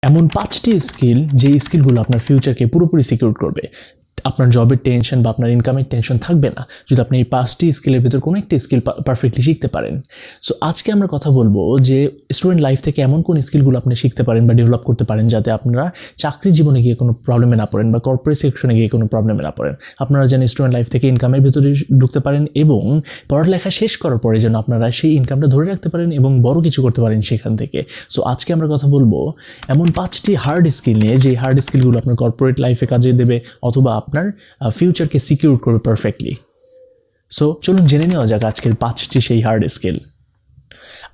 এমন 5টি স্কিল যে স্কিলগুলো আপনার ফিউচারকে পুরোপুরি সিকিউর করবে। আপনার জবের টেনশন বা আপনার ইনকামের টেনশন থাকবে না যদি আপনি এই 5টি স্কিলের ভিতর কোনো একটি স্কিল পারফেক্টলি শিখতে পারেন। সো আজকে আমরা কথা বলবো যে স্টুডেন্ট লাইফ থেকে এমন কোন স্কিলগুলো আপনি শিখতে পারেন বা ডেভেলপ করতে পারেন যাতে আপনারা চাকরির জীবনে গিয়ে কোনো প্রবলেমে না পড়েন বা কর্পোরেট সেকশনে গিয়ে কোনো প্রবলেমে না পড়েন। আপনারা যেন স্টুডেন্ট লাইফ থেকে ইনকামের ভিতরে ঢুকতে পারেন এবং পড়ালেখা শেষ করার পরে যেন আপনারা সেই ইনকামটা ধরে রাখতে পারেন এবং বড় কিছু করতে পারেন সেখান থেকে। সো আজকে আমরা কথা বলবো এমন 5টি হার্ড স্কিল নিয়ে যে হার্ড স্কিলগুলো আপনার কর্পোরেট লাইফে কাজে দেবে অথবা আপনার ফিউচারকে সিকিউর করবে পারফেক্টলি। সো চলুন জেনে নেওয়া যাক আজকের 5টি সেই হার্ড স্কিল।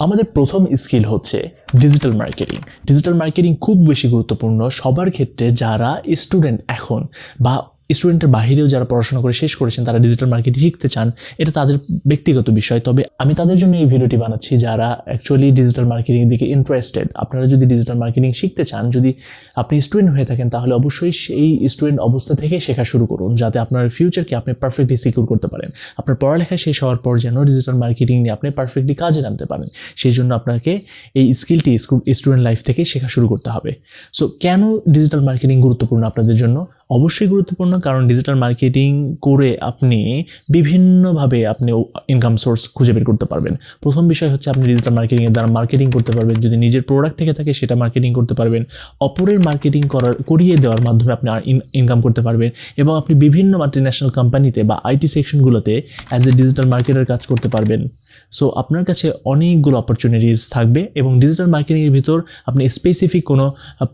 আমাদের প্রথম স্কিল হচ্ছে ডিজিটাল মার্কেটিং। ডিজিটাল মার্কেটিং খুব বেশি গুরুত্বপূর্ণ সবার ক্ষেত্রে যারা স্টুডেন্ট এখন বা স্টুডেন্টের বাহিরেও যারা পড়াশোনা করে শেষ করেছেন তারা ডিজিটাল মার্কেটিং শিখতে চান, এটা তাদের ব্যক্তিগত বিষয়। তবে আমি তাদের জন্য এই ভিডিওটি বানাচ্ছি যারা অ্যাকচুয়ালি ডিজিটাল মার্কেটিংয়ের দিকে ইন্টারেস্টেড। আপনারা যদি ডিজিটাল মার্কেটিং শিখতে চান, যদি আপনি স্টুডেন্ট হয়ে থাকেন, তাহলে অবশ্যই সেই স্টুডেন্ট অবস্থা থেকে শেখা শুরু করুন যাতে আপনার ফিউচারকে আপনি পারফেক্টলি সিকিউর করতে পারেন। আপনার পড়ালেখা শেষ হওয়ার পর যেন ডিজিটাল মার্কেটিং নিয়ে আপনি পারফেক্টলি কাজে নামতে পারেন, সেই জন্য আপনাকে এই স্কিলটি স্টুডেন্ট লাইফ থেকে শেখা শুরু করতে হবে। সো কেন ডিজিটাল মার্কেটিং গুরুত্বপূর্ণ আপনাদের জন্য? অবশ্যই গুরুত্বপূর্ণ, কারণ ডিজিটাল মার্কেটিং করে আপনি বিভিন্নভাবে আপনি ইনকাম সোর্স খুঁজে বের করতে পারবেন। প্রথম বিষয় হচ্ছে আপনি ডিজিটাল মার্কেটিংয়ের দ্বারা মার্কেটিং করতে পারবেন। যদি নিজের প্রোডাক্ট থেকে থাকে সেটা মার্কেটিং করতে পারবেন, অপরের মার্কেটিং করিয়ে দেওয়ার মাধ্যমে আপনি ইনকাম করতে পারবেন এবং আপনি বিভিন্ন মাল্টিন্যাশনাল কোম্পানিতে বা আইটি সেকশনগুলোতে অ্যাজ এ ডিজিটাল মার্কেটার কাজ করতে পারবেন। সো আপনার কাছে অনেকগুলো অপরচুনিটিস থাকবে এবং ডিজিটাল মার্কেটিংয়ের ভিতর আপনি স্পেসিফিক কোনো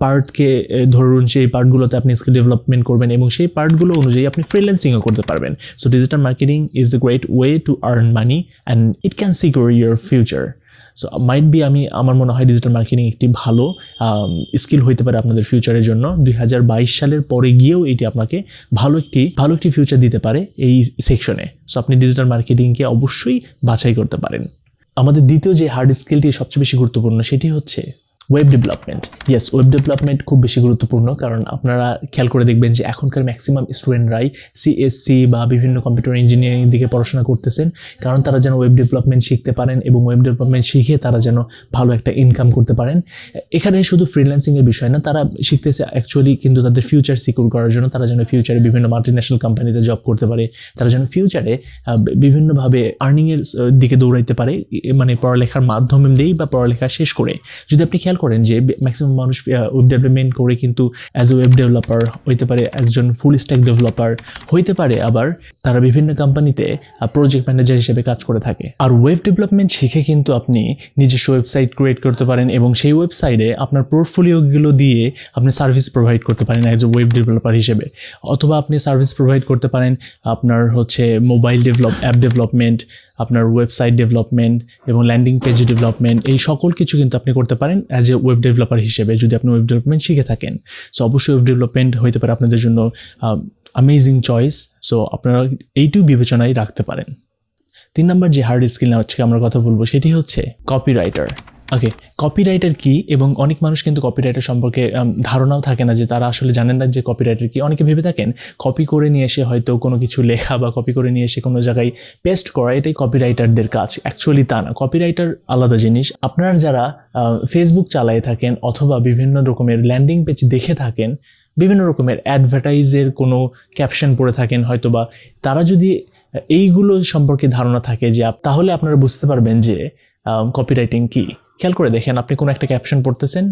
পার্টকে ধরুন, সেই পার্টগুলোতে আপনি স্কিল ডেভেলপমেন্ট করবেন এবং সেই পার্টগুলো অনুযায়ী আপনি ফ্রিল্যান্সিংও করতে পারবেন। So digital marketing is the great way to earn money and it can secure your future. So might be আমার মনে হয় ডিজিটাল মার্কেটিং একটি ভালো স্কিল হইতে পারে আপনাদের ফিউচারের জন্য। 2022 সালের পরে গিয়েও এটি আপনাকে ভালো একটি ফিউচার দিতে পারে এই সেকশনে। সো আপনি ডিজিটাল মার্কেটিংকে অবশ্যই বাছাই করতে পারেন। আমাদের দ্বিতীয় যে হার্ড স্কিলটি সবচেয়ে বেশি গুরুত্বপূর্ণ সেটি হচ্ছে web development. Yes, web development খুব বেশি গুরুত্বপূর্ণ, কারণ আপনারা খেয়াল করে দেখবেন যে এখনকার ম্যাক্সিমাম স্টুডেন্টরাই সিএসসি বা বিভিন্ন কম্পিউটার ইঞ্জিনিয়ারিং দিকে পড়াশোনা করতেছেন, কারণ তারা যেন ওয়েব ডেভেলপমেন্ট শিখতে পারেন এবং ওয়েব ডেভেলপমেন্ট শিখে তারা যেন ভালো একটা ইনকাম করতে পারেন। এখানে শুধু ফ্রিল্যান্সিংয়ের বিষয় না, তারা শিখতেছে অ্যাকচুয়ালি কিন্তু তাদের ফিউচার সিকিউর করার জন্য। তারা যেন ফিউচারে বিভিন্ন মাল্টিন্যাশনাল কোম্পানিতে জব করতে পারে, তারা যেন ফিউচারে বিভিন্নভাবে আর্নিংয়ের দিকে দৌড়াইতে পারে, মানে পড়ালেখার মাধ্যমে দিয়েই বা পড়ালেখা শেষ করে। যদি আপনি খেয়াল করেন যে ম্যাক্সিমাম মানুষ ওয়েব ডেভেলপমেন্ট করে কিন্তু অ্যাজ এ ওয়েব ডেভেলপার হইতে পারে, একজন ফুল স্ট্যাক ডেভেলপার হইতে পারে, আবার তারা বিভিন্ন কোম্পানিতে প্রজেক্ট ম্যানেজার হিসেবে কাজ করে থাকে। আর ওয়েব ডেভেলপমেন্ট শিখে কিন্তু আপনি নিজস্ব ওয়েবসাইট ক্রিয়েট করতে পারেন এবং সেই ওয়েবসাইটে আপনার পোর্টফোলিওগুলো দিয়ে আপনি সার্ভিস প্রোভাইড করতে পারেন অ্যাজ এ ওয়েব ডেভেলপার হিসেবে। অথবা আপনি সার্ভিস প্রোভাইড করতে পারেন আপনার মোবাইল অ্যাপ ডেভেলপমেন্ট, আপনার ওয়েবসাইট ডেভেলপমেন্ট এবং ল্যান্ডিং পেজ ডেভেলপমেন্ট, এই সকল কিছু কিন্তু আপনি করতে পারেন অ্যাজ এ ওয়েব ডেভেলপার হিসেবে যদি আপনি ওয়েব ডেভেলপমেন্ট শিখে থাকেন। সো অবশ্যই ওয়েব ডেভেলপমেন্ট হতে পারে আপনাদের জন্য অ্যামেজিং চয়েস। সো আপনারা এইটিও বিবেচনায় রাখতে পারেন। 3 নম্বর যে হার্ড স্কিল আজকে আমরা কথা বলবো সেটি হচ্ছে কপিরাইটার। ওকে, কপিরাইটার কি? এবং অনেক মানুষ কিন্তু কপিরাইটার সম্পর্কে ধারণাও থাকে না, যে তারা আসলে জানেন না যে কপিরাইটার কি। অনেকে ভেবে থাকেন কপি করে নিয়ে এসে হয়তো কোনো কিছু লেখা বা কপি করে নিয়ে এসে কোনো জায়গায় পেস্ট করা এটাই কপিরাইটারদের কাজ। অ্যাকচুয়ালি তা না, কপিরাইটার আলাদা জিনিস। আপনারা যারা ফেসবুক চালায় থাকেন অথবা বিভিন্ন রকমের ল্যান্ডিং পেজ দেখে থাকেন, বিভিন্ন রকমের অ্যাডভার্টাইজের কোনো ক্যাপশন পড়ে থাকেন হয়তো, বা তারা যদি এইগুলো সম্পর্কে ধারণা থাকে যে তাহলে আপনারা বুঝতে পারবেন যে কপিরাইটিং কি। খেয়াল করে দেখেন, আপনি কোনো একটা ক্যাপশন পড়তেছেন,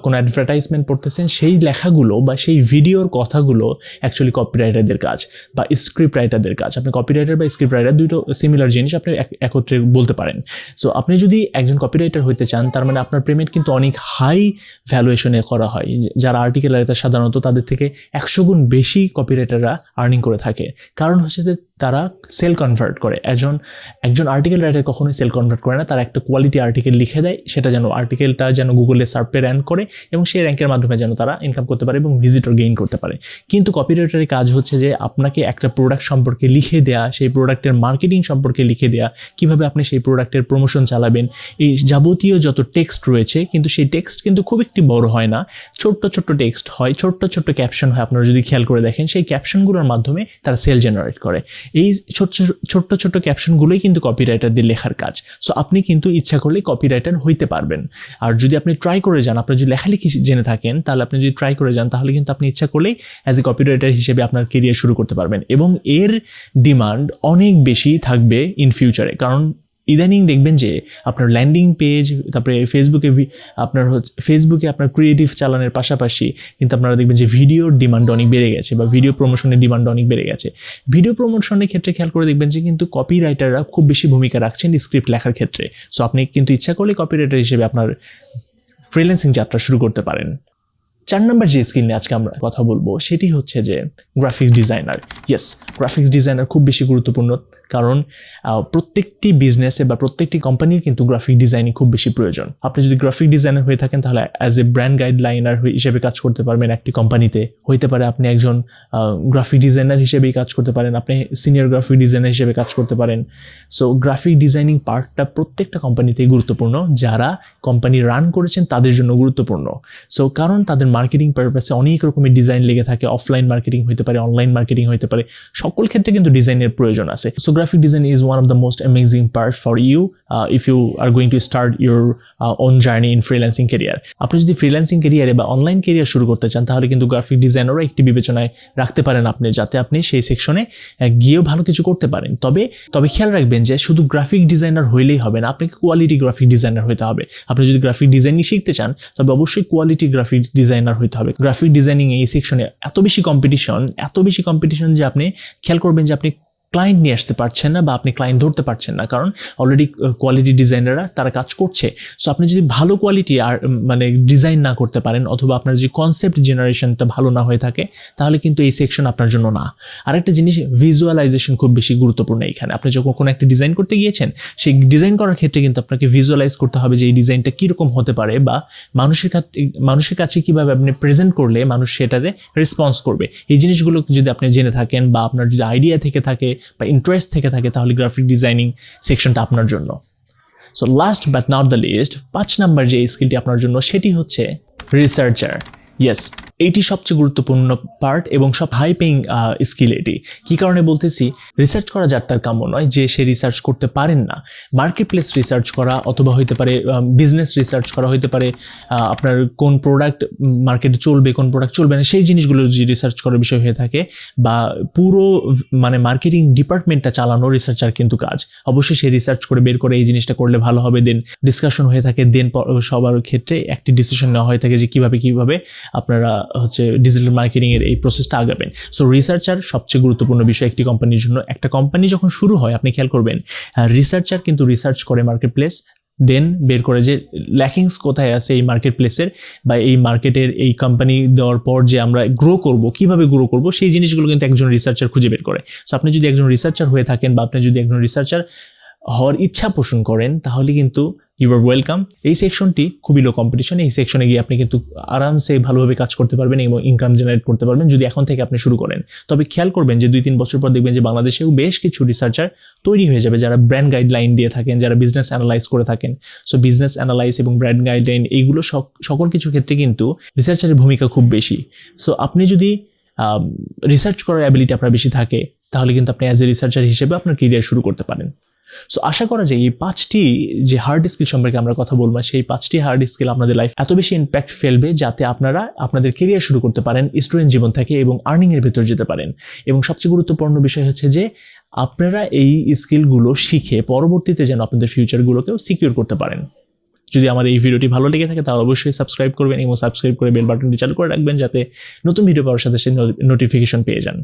কোনো অ্যাডভার্টাইজমেন্ট পড়তেছেন, সেই লেখাগুলো বা সেই ভিডিওর কথাগুলো অ্যাকচুয়ালি কপিরাইটারদের কাজ বা স্ক্রিপ্ট রাইটারদের কাজ। আপনি কপিরাইটার বা স্ক্রিপ্ট রাইটার দুটো সিমিলার জিনিস, আপনি একত্রে বলতে পারেন। সো আপনি যদি একজন কপিরাইটার হইতে চান, তার মানে আপনার পেমেন্ট কিন্তু অনেক হাই ভ্যালুয়েশনে করা হয়। যারা আর্টিকেল রাইটার সাধারণত তাদের থেকে 100 গুণ বেশি কপিরাইটাররা আর্নিং করে থাকে। কারণ হচ্ছে যে তারা সেল কনভার্ট করে। একজন আর্টিকেল রাইটার কখনোই সেল কনভার্ট করে না, তারা একটা কোয়ালিটি আর্টিকেল লিখে দেয়, সেটা যেন আর্টিকেলটা যেন গুগলে সার্চে র্যাঙ্ক করে এবং সেই র্যাঙ্কের মাধ্যমে যেন তারা ইনকাম করতে পারে এবং ভিজিটর গেইন করতে পারে। কিন্তু কপিরাইটারের কাজ হচ্ছে যে আপনাকে একটা প্রোডাক্ট সম্পর্কে লিখে দেয়া, সেই প্রোডাক্টের মার্কেটিং সম্পর্কে লিখে দেয়া, কিভাবে আপনি সেই প্রোডাক্টের প্রমোশন চালাবেন, এই যাবতীয় যত টেক্সট রয়েছে। কিন্তু সেই টেক্সট কিন্তু খুব একটি বড় হয় না, ছোট্ট টেক্সট হয়, ছোট্ট ক্যাপশন হয়। আপনারা যদি খেয়াল করে দেখেন, সেই ক্যাপশনগুলোর মাধ্যমে তারা সেল জেনারেট করে এই ছোট্ট ছোট্ট ক্যাপশনগুলোই কিন্তু কপিরাইটারদের লেখার কাজ। সো আপনি কিন্তু ইচ্ছা করলে কপিরাইটার হইতে পারবেন। আর যদি আপনি ট্রাই করে যান, আপনার যদি লেখালেখি জেনে থাকেন, তাহলে আপনি যদি ট্রাই করে যান, তাহলে কিন্তু আপনি ইচ্ছা করলেই অ্যাজ এ কপিরাইটার হিসেবে আপনার কেরিয়ার শুরু করতে পারবেন। এবং এর ডিমান্ড অনেক বেশি থাকবে ইন ফিউচারে, কারণ ইদানিং দেখবেন যে আপনার ল্যান্ডিং পেজ, তারপরে ফেসবুকে আপনার ক্রিয়েটিভ চালানোর পাশাপাশি কিন্তু আপনারা দেখবেন যে ভিডিওর ডিমান্ড অনেক বেড়ে গেছে, বা ভিডিও প্রমোশনের ডিমান্ড অনেক বেড়ে গেছে। ভিডিও প্রমোশনের ক্ষেত্রে খেয়াল করে দেখবেন যে কিন্তু কপিরাইটাররা খুব বেশি ভূমিকা রাখছেন স্ক্রিপ্ট লেখার ক্ষেত্রে। সো আপনি কিন্তু ইচ্ছা করলে কপিরাইটার হিসেবে আপনার ফ্রিল্যান্সিং যাত্রা শুরু করতে পারেন। 4 নম্বর যে স্কিল নিয়ে আজকে আমরা কথা বলবো সেটি হচ্ছে যে graphics designer. Yes, graphics designer খুব বেশি গুরুত্বপূর্ণ, কারণ প্রত্যেকটি বিজনেসে বা প্রত্যেকটি কোম্পানির কিন্তু গ্রাফিক ডিজাইনিং খুব বেশি প্রয়োজন। আপনি যদি গ্রাফিক ডিজাইনার হয়ে থাকেন তাহলে অ্যাজ এ ব্র্যান্ড গাইডলাইনার হিসেবে কাজ করতে পারবেন একটি কোম্পানিতে। হইতে পারে আপনি একজন গ্রাফিক ডিজাইনার হিসেবেই কাজ করতে পারেন, আপনি সিনিয়র গ্রাফিক ডিজাইনার হিসেবে কাজ করতে পারেন। সো গ্রাফিক ডিজাইনিং পার্টটা প্রত্যেকটা কোম্পানিতেই গুরুত্বপূর্ণ, যারা কোম্পানি রান করেছেন তাদের জন্য গুরুত্বপূর্ণ। সো কারণ তাদের মার্কেটিং পারপাসে অনেক রকমের ডিজাইন লেগে থাকে, অফলাইন মার্কেটিং হতে পারে, অনলাইন মার্কেটিং হতে পারে, সকল ক্ষেত্রে কিন্তু ডিজাইনের প্রয়োজন আছে। So graphic design is one of the most amazing part for you if you are going to start your own journey in freelancing career. আপনি যদি ফ্রিল্যান্সিং কেরিয়ারে বা অনলাইন কেরিয়ার শুরু করতে চান, তাহলে কিন্তু গ্রাফিক ডিজাইনারও একটি বিবেচনায় রাখতে পারেন আপনি, যাতে আপনি সেই সেকশনে গিয়েও ভালো কিছু করতে পারেন। তবে খেয়াল রাখবেন যে শুধু গ্রাফিক ডিজাইনার হইলেই হবে না, আপনাকে কোয়ালিটি গ্রাফিক ডিজাইনার হতে হবে। আপনি যদি গ্রাফিক ডিজাইনিং শিখতে চান, তবে অবশ্যই কোয়ালিটি গ্রাফিক ডিজাইনার হতে হবে। গ্রাফিক ডিজাইনিং এই সেকশনে এত বেশি কম্পিটিশন যে আপনি খেয়াল করবেন যে আপনি ক্লায়েন্ট নিয়ে আসতে পারছেন না, বা আপনি ক্লায়েন্ট ধরতে পারছেন না, কারণ অলরেডি কোয়ালিটি ডিজাইনাররা তারা কাজ করছে। সো আপনি যদি ভালো কোয়ালিটি আর মানে ডিজাইন না করতে পারেন, অথবা আপনার যে কনসেপ্ট জেনারেশনটা ভালো না হয়ে থাকে, তাহলে কিন্তু এই সেকশন আপনার জন্য না। আরেকটা জিনিস, ভিজুয়ালাইজেশন খুব বেশি গুরুত্বপূর্ণ এখানে। আপনি যখন কোনো একটা ডিজাইন করতে গিয়েছেন, সেই ডিজাইন করার ক্ষেত্রে কিন্তু আপনাকে ভিজুয়ালাইজ করতে হবে যে এই ডিজাইনটা কীরকম হতে পারে, বা মানুষের কাছে কীভাবে আপনি প্রেজেন্ট করলে মানুষ সেটাতে রেসপন্স করবে। এই জিনিসগুলো যদি আপনি জেনে থাকেন, বা আপনার যদি আইডিয়া থেকে থাকে বা ইন্টারেস্ট থেকে থাকে, তাহলে গ্রাফিক ডিজাইনিং সেকশনটা আপনার জন্য। So last but not the list, 5 number যে স্কিলটি আপনার জন্য সেটি হচ্ছে রিসার্চার। ইয়েস, এইটি সবচেয়ে গুরুত্বপূর্ণ পার্ট এবং সব হাই পেইং স্কিল। এটি কী কারণে বলতেছি? রিসার্চ করা যার তার কাম্য নয় যে সে রিসার্চ করতে পারেন না। মার্কেট প্লেস রিসার্চ করা, অথবা হইতে পারে বিজনেস রিসার্চ করা, হইতে পারে আপনার কোন প্রোডাক্ট মার্কেটে চলবে, কোন প্রোডাক্ট চলবে না, সেই জিনিসগুলো যদি রিসার্চ করার বিষয় হয়ে থাকে, বা পুরো মানে মার্কেটিং ডিপার্টমেন্টটা চালানো রিসার্চার কিন্তু কাজ। অবশ্যই সে রিসার্চ করে বের করে এই জিনিসটা করলে ভালো হবে, দেন ডিসকাশন হয়ে থাকে, দেন সবার ক্ষেত্রে একটি ডিসিশন নেওয়া হয়ে থাকে যে কীভাবে আপনারা হচ্ছে ডিজিটাল মার্কেটিংয়ের এই প্রসেসটা আগাবেন। সো রিসার্চার সবচেয়ে গুরুত্বপূর্ণ বিষয় একটি কোম্পানির জন্য। একটা কোম্পানি যখন শুরু হয়, আপনি খেয়াল করবেন রিসার্চার কিন্তু রিসার্চ করে মার্কেট প্লেস, দেন বের করে যে ল্যাকিংস কোথায় আছে এই মার্কেট প্লেসের, বা এই মার্কেটের এই কোম্পানি দেওয়ার পর যে আমরা কীভাবে গ্রো করব, সেই জিনিসগুলো কিন্তু একজন রিসার্চার খুঁজে বের করে। সো আপনি যদি একজন রিসার্চার হয়ে থাকেন, বা আপনি যদি একজন রিসার্চার হওয়ার ইচ্ছা পোষণ করেন, তাহলে কিন্তু ইউ আর ওয়েলকাম। এই সেকশনটি খুবই লো কম্পিটিশন। এই সেকশনে গিয়ে আপনি কিন্তু আরামসে ভালোভাবে কাজ করতে পারবেন এবং ইনকাম জেনারেট করতে পারবেন, যদি এখন থেকে আপনি শুরু করেন। তবে খেয়াল করবেন যে 2-3 বছর পর দেখবেন যে বাংলাদেশেও বেশ কিছু রিসার্চার তৈরি হয়ে যাবে, যারা ব্র্যান্ড গাইডলাইন দিয়ে থাকেন, যারা বিজনেস অ্যানালাইজ করে থাকেন। সো বিজনেস অ্যানালাইজ এবং ব্র্যান্ড গাইডলাইন এইগুলো সকল কিছু ক্ষেত্রে কিন্তু রিসার্চারের ভূমিকা খুব বেশি। সো আপনি যদি রিসার্চ করার অ্যাবিলিটি আপনার বেশি থাকে, তাহলে কিন্তু আপনি অ্যাজ এ রিসার্চার হিসেবে আপনার কেরিয়ার শুরু করতে পারেন। সো আশা করা যায় এই 5টি যে হার্ড স্কিল সম্পর্কে আমরা কথা বলবো, সেই 5টি হার্ড স্কিল আপনাদের লাইফ এত বেশি ইম্প্যাক্ট ফেলবে, যাতে আপনারা আপনাদের কেরিয়ার শুরু করতে পারেন স্টুডেন্ট জীবন থেকে এবং আর্নিংয়ের ভেতর যেতে পারেন। এবং সবচেয়ে গুরুত্বপূর্ণ বিষয় হচ্ছে যে আপনারা এই স্কিলগুলো শিখে পরবর্তীতে যেন আপনাদের ফিউচারগুলোকেও সিকিউর করতে পারেন। যদি আমার এই ভিডিওটি ভালো লেগে থাকে, তাহলে অবশ্যই সাবস্ক্রাইব করবেন এবং সাবস্ক্রাইব করে বেল বাটনটি চালু করে রাখবেন, যাতে নতুন ভিডিও পাওয়ার সাথে সাথে নোটিফিকেশন পেয়ে যান।